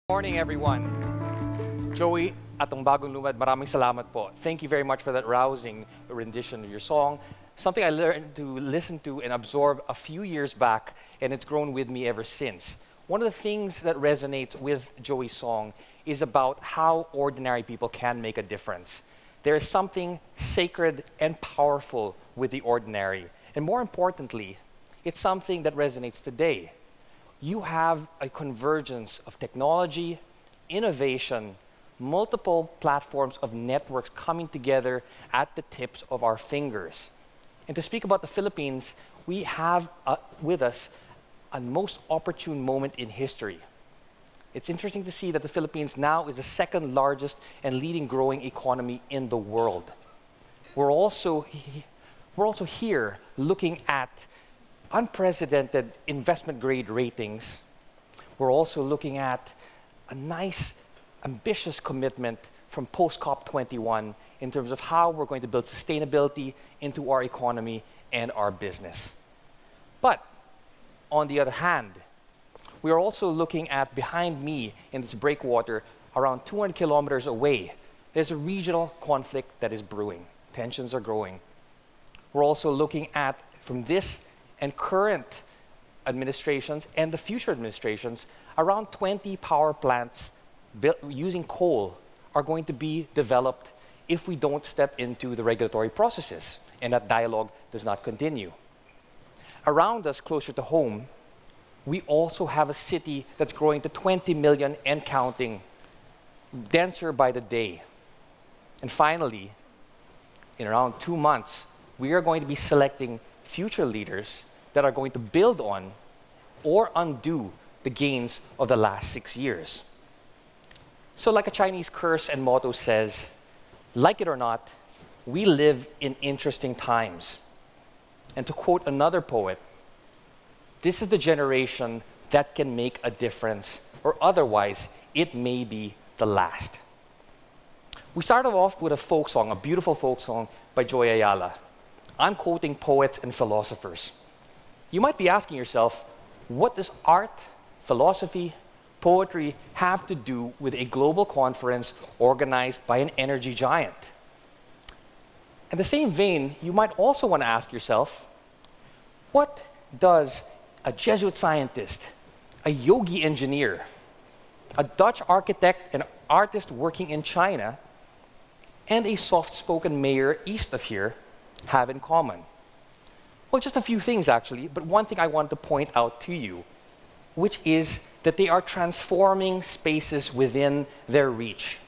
Morning, everyone. Joey, atong bagong lumad, maraming salamat po. Thank you very much for that rousing rendition of your song. Something I learned to listen to and absorb a few years back, and it's grown with me ever since. One of the things that resonates with Joey's song is about how ordinary people can make a difference. There is something sacred and powerful with the ordinary. And more importantly, it's something that resonates today. You have a convergence of technology, innovation, multiple platforms of networks coming together at the tips of our fingers. And to speak about the Philippines, we have with us a most opportune moment in history. It's interesting to see that the Philippines now is the second largest and leading growing economy in the world. We're also here looking at unprecedented investment grade ratings. We're also looking at a nice, ambitious commitment from post-COP21 in terms of how we're going to build sustainability into our economy and our business. But on the other hand, we are also looking at behind me in this breakwater, around 200 kilometers away, there's a regional conflict that is brewing. Tensions are growing. We're also looking at, from this and current administrations and the future administrations, around 20 power plants built using coal are going to be developed if we don't step into the regulatory processes and that dialogue does not continue. Around us, closer to home, we also have a city that's growing to 20 million and counting, denser by the day. And finally, in around 2 months, we are going to be selecting future leaders that are going to build on or undo the gains of the last 6 years. So like a Chinese curse and motto says, like it or not, we live in interesting times. And to quote another poet, this is the generation that can make a difference, or otherwise, it may be the last. We started off with a folk song, a beautiful folk song by Joy Ayala. I'm quoting poets and philosophers. You might be asking yourself, what does art, philosophy, poetry have to do with a global conference organized by an energy giant? In the same vein, you might also want to ask yourself, what does a Jesuit scientist, a yogi engineer, a Dutch architect and artist working in China, and a soft-spoken mayor east of here have in common? Well, just a few things actually, but one thing I want to point out to you, which is that they are transforming spaces within their reach.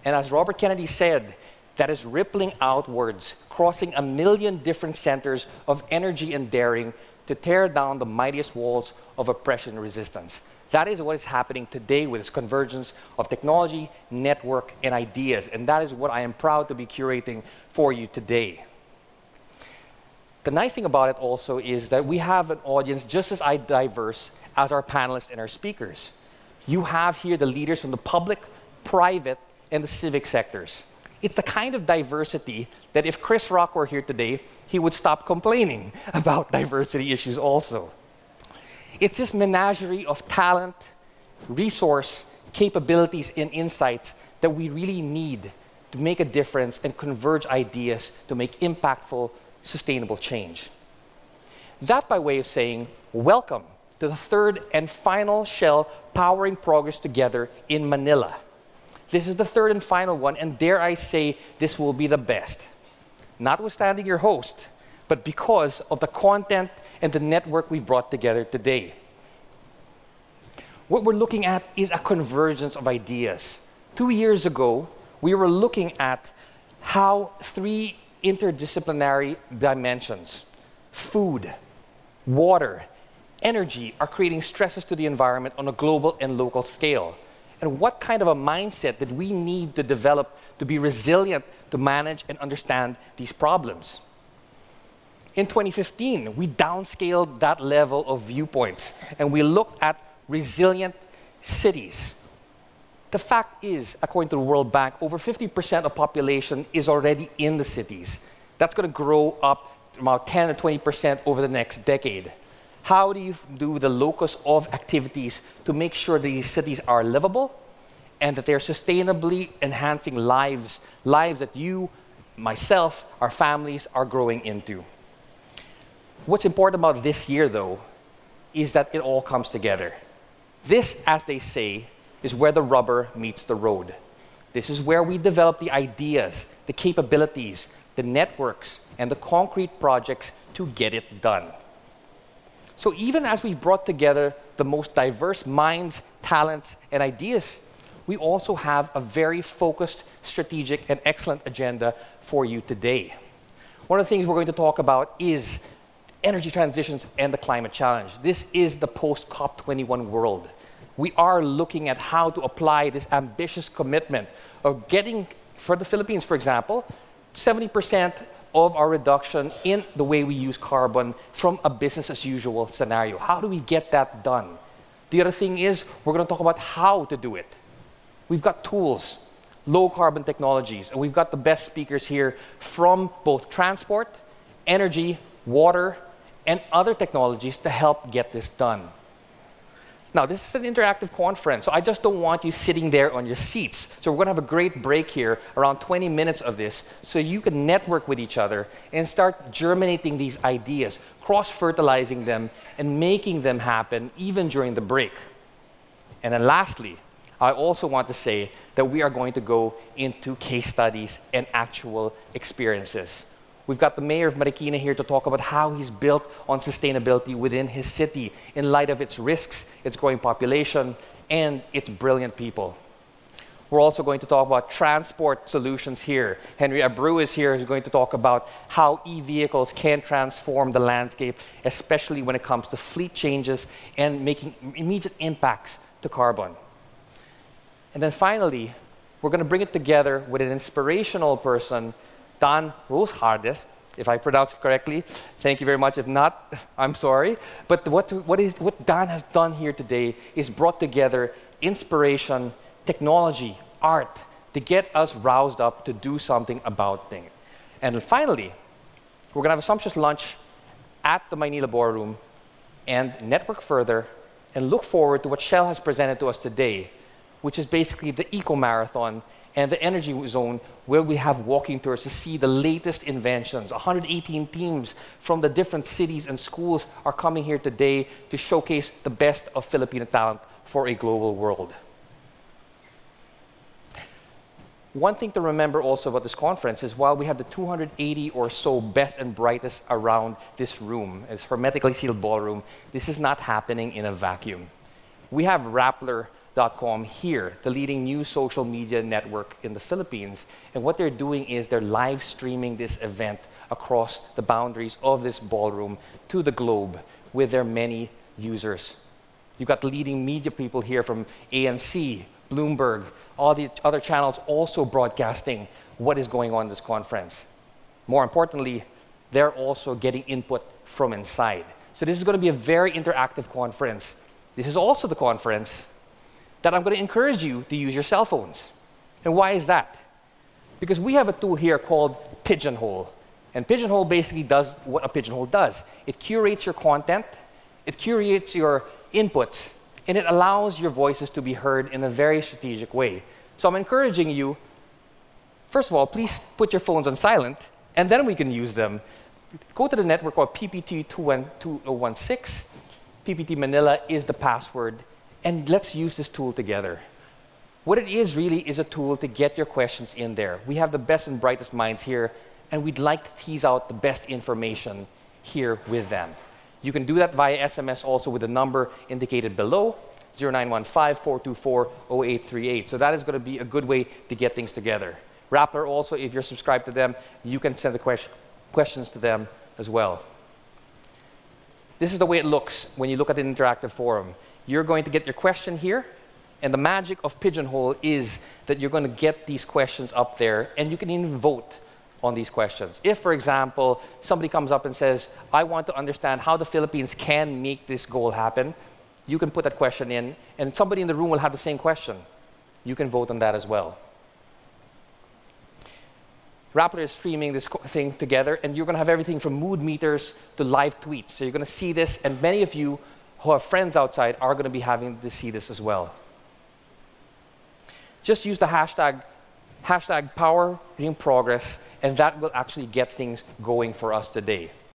And as Robert Kennedy said, that is rippling outwards, crossing 1 million different centers of energy and daring to tear down the mightiest walls of oppression and resistance. That is what is happening today with this convergence of technology, network, and ideas. And that is what I am proud to be curating for you today. The nice thing about it also is that we have an audience just as diverse as our panelists and our speakers. You have here the leaders from the public, private, and the civic sectors. It's the kind of diversity that if Chris Rock were here today, he would stop complaining about diversity issues also. It's this menagerie of talent, resource, capabilities, and insights that we really need to make a difference and converge ideas to make impactful, sustainable change. That by way of saying, welcome to the third and final shell powering progress together in Manila. This is the third and final one, and dare I say, this will be the best. Notwithstanding your host, but because of the content and the network we've brought together today. What we're looking at is a convergence of ideas. 2 years ago, we were looking at how 3 interdisciplinary dimensions, food, water, energy, are creating stresses to the environment on a global and local scale. And what kind of a mindset did we need to develop to be resilient to manage and understand these problems? In 2015, we downscaled that level of viewpoints and we looked at resilient cities. The fact is, according to the World Bank, over 50% of population is already in the cities. That's going to grow up about 10 or 20% over the next decade. How do you do the locus of activities to make sure that these cities are livable and that they're sustainably enhancing lives that you, myself, our families are growing into? What's important about this year, though, is that it all comes together. This, as they say, is where the rubber meets the road. This is where we develop the ideas, the capabilities, the networks, and the concrete projects to get it done. So even as we've brought together the most diverse minds, talents, and ideas, we also have a very focused, strategic, and excellent agenda for you today. One of the things we're going to talk about is energy transitions and the climate challenge. This is the post-COP21 world. We are looking at how to apply this ambitious commitment of getting, for the Philippines, for example, 70% of our reduction in the way we use carbon from a business-as-usual scenario. How do we get that done? The other thing is, we're going to talk about how to do it. We've got tools, low-carbon technologies, and we've got the best speakers here from both transport, energy, water, and other technologies to help get this done. Now, this is an interactive conference, so I just don't want you sitting there on your seats. So we're going to have a great break here, around 20 minutes of this, so you can network with each other and start germinating these ideas, cross-fertilizing them, and making them happen even during the break. And then lastly, I also want to say that we are going to go into case studies and actual experiences. We've got the mayor of Marikina here to talk about how he's built on sustainability within his city in light of its risks, its growing population, and its brilliant people. We're also going to talk about transport solutions here. Henry Abreu is here, who's going to talk about how e-vehicles can transform the landscape, especially when it comes to fleet changes and making immediate impacts to carbon. And then finally, we're going to bring it together with an inspirational person, Dan Roosharde, if I pronounce it correctly. Thank you very much. If not, I'm sorry. But what Dan has done here today is brought together inspiration, technology, art, to get us roused up to do something about things. And then finally, we're going to have a sumptuous lunch at the Manila Ballroom and network further and look forward to what Shell has presented to us today, which is basically the eco-marathon and the energy zone, where we have walking tours to see the latest inventions. 118 teams from the different cities and schools are coming here today to showcase the best of Filipino talent for a global world. One thing to remember also about this conference is while we have the 280 or so best and brightest around this room, this hermetically sealed ballroom, this is not happening in a vacuum. We have Rappler.com here, the leading new social media network in the Philippines. And what they're doing is they're live streaming this event across the boundaries of this ballroom to the globe with their many users. You've got leading media people here from ANC, Bloomberg, all the other channels also broadcasting what is going on in this conference. More importantly, they're also getting input from inside. So this is going to be a very interactive conference. This is also the conference that I'm going to encourage you to use your cell phones. And why is that? Because we have a tool here called Pigeonhole. And Pigeonhole basically does what a pigeonhole does. It curates your content, it curates your inputs, and it allows your voices to be heard in a very strategic way. So I'm encouraging you, first of all, please put your phones on silent, and then we can use them. Go to the network called PPT 2016. PPT Manila is the password. And let's use this tool together. What it is really is a tool to get your questions in there. We have the best and brightest minds here, and we'd like to tease out the best information here with them. You can do that via SMS also with the number indicated below, 0915-424-0838. So that is going to be a good way to get things together. Rappler also, if you're subscribed to them, you can send the questions to them as well. This is the way it looks when you look at an interactive forum. You're going to get your question here, and the magic of Pigeonhole is that you're going to get these questions up there, and you can even vote on these questions. If, for example, somebody comes up and says, I want to understand how the Philippines can make this goal happen, you can put that question in, and somebody in the room will have the same question. You can vote on that as well. Rappler is streaming this thing together, and you're going to have everything from mood meters to live tweets. So you're going to see this, and many of you who have friends outside are going to be having to see this as well. Just use the hashtag #PowerInProgress, and that will actually get things going for us today.